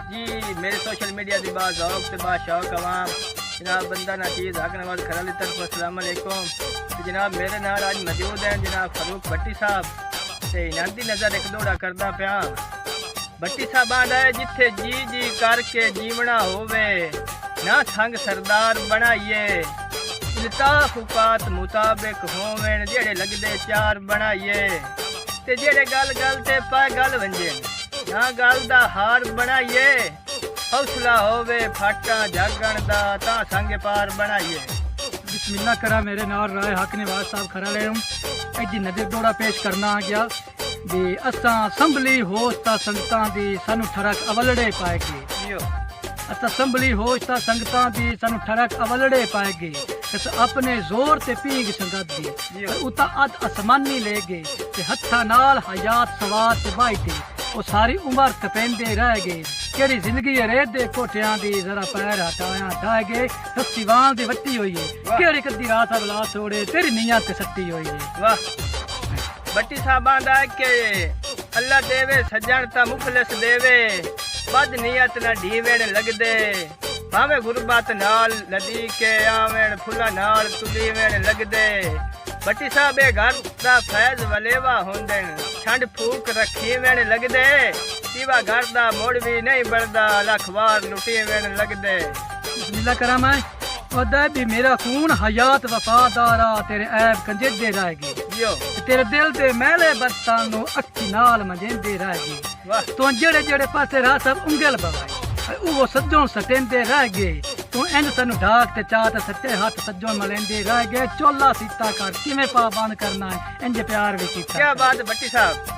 जी मेरे social media की बात ज़ौक़ से बाशौक़ अवाम जनाब बंदा ना चीज़ हक नवाज खराली तरफ अस्सलाम वालेकुम। तो जनाब मेरे नाल आज मौजूद हैं जनाब फरूक भट्टी साहब ते इन्हां दी नज़र एक दौड़ा करदा पिया। भट्टी साहब आंदा है जिथे जी जी करके जीवना होवे ना संग सरदार बनाइए इल्ताफ़ात मुताबिक होवेन जेड़े लगदे चार बनाइए ते जेड़े गल गल ते पा गल वंजे ना गल दा हार बनाइए हौसला होवे फाटा जागण दा तां संग पार बनाइए। बिस्मिल्लाह करा मेरे नाल राय हक नवाज साहब खरा ले एदी नजर दौड़ा पेश करना आ गया भी असां असैम्बली होश ता संगतां दी सानू ठरक अवलड़े पाएगी असां असैम्बली होश ता संगतां दी सानू ठरक अवलड़े पाएगी अपने जोर ते पीग संगत दी उता अद आसमानी ले गए ते हत्था नाल हयात सवार ते बाईते वो सारी उम्र तपेंदे रह गए केड़ी जिंदगी रेत दे कोठियां दी जरा पैर हटाया हटा गए सच्ची वाल दी वट्टी होई है केड़ी कदी रात बला छोड़े तेरी नियत ते सट्टी होई है। वाह भट्टी साहब आंदा के अल्लाह देवे सज्जन ता मुखलिस देवे बद नियत ना ढीवेण लगदे भावे गुरबत नाल नदी के आवेण फुला नाल तुलीवेण लगदे। भट्टी साहब घर दा फैज वलेवा होंदेन ठंड फूक रखीवेण लगदे सीवा घर दा मोड़ भी नहीं बढ़दा लखवार लुटीवेण लगदे। बिस्मिल्लाह करा मैं ओदा भी मेरा खून हयात वफादारा तेरे ऐब कंजेदे रहेगी तेरे दिल दे मैले बत्तां नु अखी नाल मंजेंदे रहेगी तो जेड़े जेड़े पासे राह सब उंगल बवाई वो सज्जों सटेंदे रह गए तू इंज तनु ढाक ते चाट सट्टे हाथ सज्जों मलेंदे रह गए चोला सीता कर किवें पाबंद करना है इंज प्यार भी कीता। क्या बात भट्टी साहब